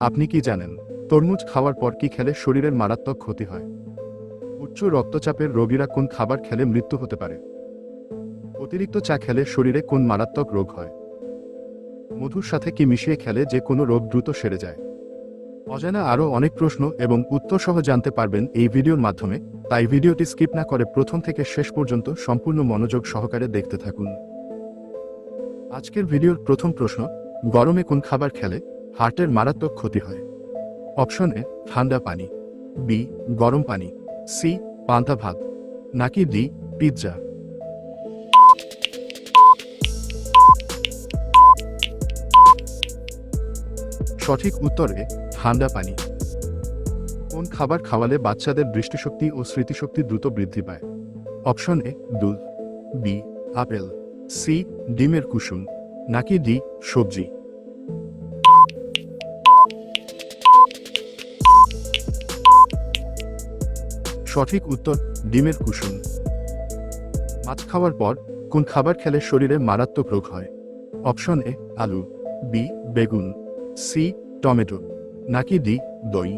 আপনি কি জানেন তরমুজ খাওয়ার পর কি খেলে শরীরের মারাত্মক ক্ষতি হয়? উচ্চ রক্তচাপের রোগীরা কোন খাবার খেলে মৃত্যু হতে পারে? অতিরিক্ত চা খেলে শরীরে কোন মারাত্মক রোগ হয়? মধুর সাথে কি মিশিয়ে খেলে যে কোনো রোগ দ্রুত সেরে যায়? অজানা আরও অনেক প্রশ্ন এবং উত্তর সহ জানতে পারবেন এই ভিডিওর মাধ্যমে, তাই ভিডিওটি স্কিপ না করে প্রথম থেকে শেষ পর্যন্ত সম্পূর্ণ মনোযোগ সহকারে দেখতে থাকুন। আজকের ভিডিওর প্রথম প্রশ্ন, গরমে কোন খাবার খেলে হার্টের মারাত্মক ক্ষতি হয়? অপশন এ ঠান্ডা পানি, বি গরম পানি, সি পান্তা ভাত, নাকি ডি পিৎজা। সঠিক উত্তর এ ঠান্ডা পানি। কোন খাবার খাওয়ালে বাচ্চাদের দৃষ্টিশক্তি ও স্মৃতিশক্তি দ্রুত বৃদ্ধি পায়? অপশন এ দুধ, বি আপেল, সি ডিমের কুসুম, নাকি ডি সবজি। সঠিক উত্তর ডিমের কুসুম। মাছ খাওয়ার পর কোন খাবার খেলে শরীরে মারাত্মক রোগ হয়? অপশন এ আলু, বি বেগুন, সি টমেটো, নাকি ডি দই।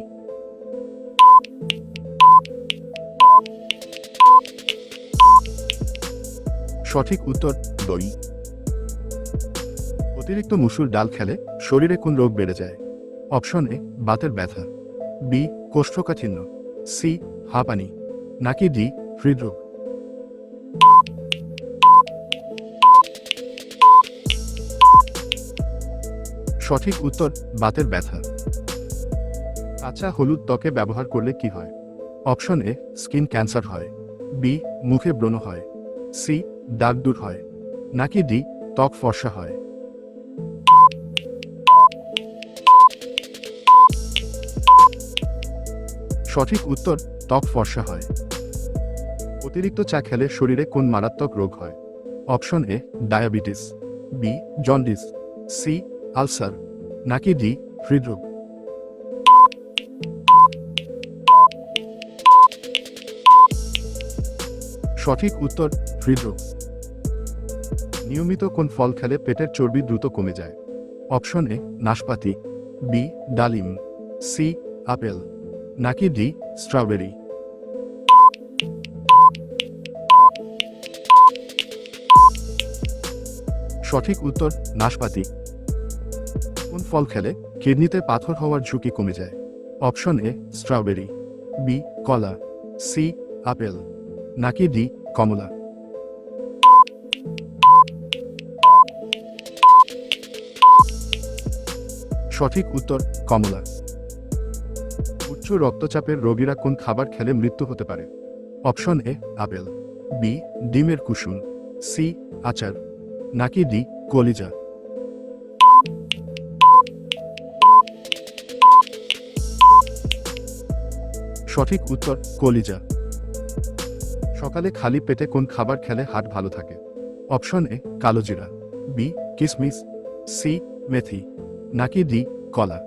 সঠিক উত্তর দই। অতিরিক্ত মসুর ডাল খেলে শরীরে কোন রোগ বেড়ে যায়? অপশন এ বাতের ব্যথা, বি কোষ্ঠকাঠিন্য, সি হাঁপানি, নাকি ডি হৃদরোগ। সঠিক উত্তর বাতের ব্যথা। কাঁচা হলুদ ত্বকে ব্যবহার করলে কি হয়? অপশন এ স্কিন ক্যান্সার হয়, বি মুখে ব্রণ হয়, সি দাগ দূর হয়, নাকি ডি ত্বক ফর্সা হয়। সঠিক উত্তর ত্বক ফর্সা হয়। অতিরিক্ত চা খেলে শরীরে কোন মারাত্মক রোগ হয়? Option A diabetes, B jaundice, C ulcer, নাকি ডি হৃদরোগ। সঠিক উত্তর হৃদরোগ। নিয়মিত কোন ফল খেলে পেটের চর্বি দ্রুত কমে যায়? অপশন এ নাশপাতি, বি ডালিম, সি আপেল, নাকি ডি স্ট্রবেরি। সঠিক উত্তর নাশপাতি। কোন ফল খেলে কিডনিতে পাথর হওয়ার ঝুঁকি কমে যায়? অপশন এ স্ট্রবেরি, বি কলা, সি আপেল, নাকি ডি কমলা। সঠিক উত্তর কমলা। উচ্চ রক্তচাপের রোগীরা কোন খাবার খেলে মৃত্যু হতে পারে? অপশন এ আপেল, বি ডিমের কুসুম, সি আচার, নাকি ডি কলিজা। সঠিক উত্তর কলিজা। সকালে খালি পেটে কোন খাবার খেলে হার্ট ভালো থাকে? অপশন এ কালোজিরা, বি কিশমিশ, সি মেথি, নাকি ডি কলা।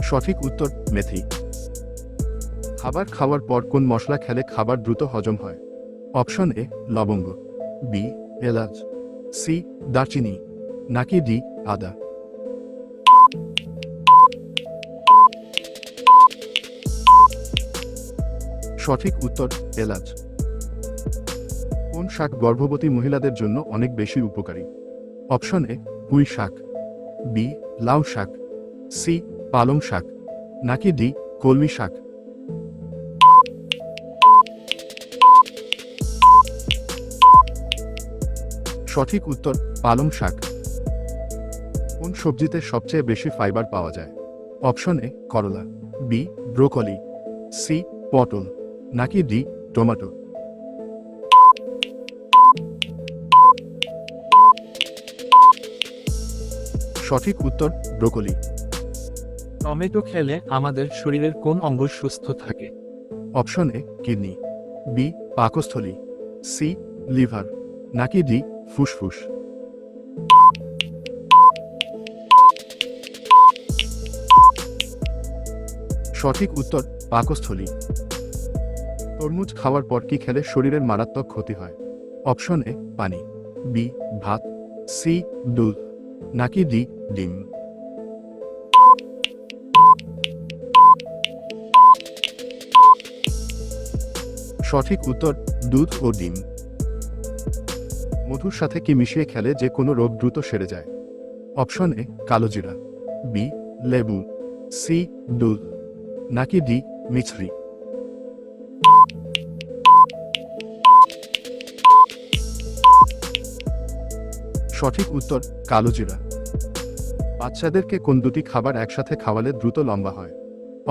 সঠিক উত্তর মেথি। খাবার খাওয়ার পর কোন মশলা খেলে খাবার দ্রুত হজম হয়? অপশন এ লবঙ্গ, বি এলাচ, সি দারচিনি, নাকি ডি আদা। সঠিক উত্তর এলাচ। কোন শাক গর্ভবতী মহিলাদের জন্য অনেক বেশি উপকারী? অপশন এ পুঁই শাক, বি লাউ শাক, সি পালং শাক, নাকি ডি কলমি শাক। সঠিক উত্তর পালং শাক। কোন সবজিতে সবচেয়ে বেশি ফাইবার পাওয়া যায়? অপশন এ করলা, বি ব্রোকলি, সি পটল, নাকি ডি টমেটো। সঠিক উত্তর ব্রোকলি। টমেটো খেলে আমাদের শরীরের কোন অঙ্গ সুস্থ থাকে? অপশন এ কিডনি, বি পাকস্থলী, সি লিভার, নাকি ডি ফুসফুস। সঠিক উত্তর পাকস্থলী। তরমুজ খাওয়ার পর কি খেলে শরীরের মারাত্মক ক্ষতি হয়? অপশন এ পানি, বি ভাত, সি দুধ, নাকি ডি ডিম? সঠিক উত্তর দুধ ও ডিম। মধুর সাথে কি মিশিয়ে খেলে যে কোনো রোগ দ্রুত সেরে যায়? অপশন এ কালোজিরা, বি লেবু, সি দুধ, নাকি ডি মিছরি? সঠিক উত্তর কালোজিরা। বাচ্চাদেরকে কোন দুটি খাবার একসাথে খাওয়ালে দ্রুত লম্বা হয়?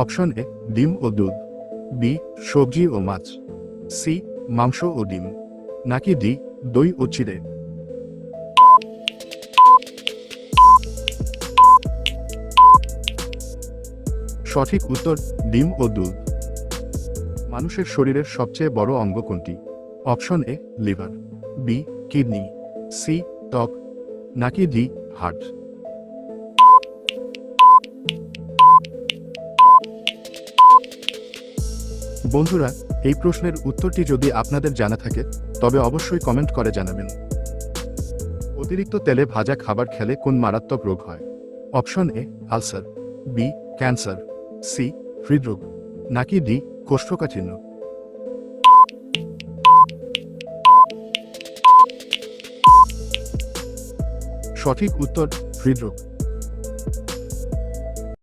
অপশন এ ডিম ও দুধ, বি সবজি ও মাছ, সি মাংস ও ডিম, নাকি ডি দই ও চিড়ে? সঠিক উত্তর ডিম ও দুধ। মানুষের শরীরের সবচেয়ে বড় অঙ্গ কোনটি? Option A liver, B kidney, C ত্বক, নাকি ডি হার্ট? বন্ধুরা, এই প্রশ্নের উত্তরটি যদি আপনাদের জানা থাকে তবে অবশ্যই কমেন্ট করে জানাবেন। অতিরিক্ত তেলে ভাজা খাবার খেলে কোন মারাত্মক রোগ হয়? Option A ulcer, B cancer, C হৃদরোগ, নাকি ডি কোষ্ঠকাঠিন্য? সঠিক উত্তর হৃদরোগ।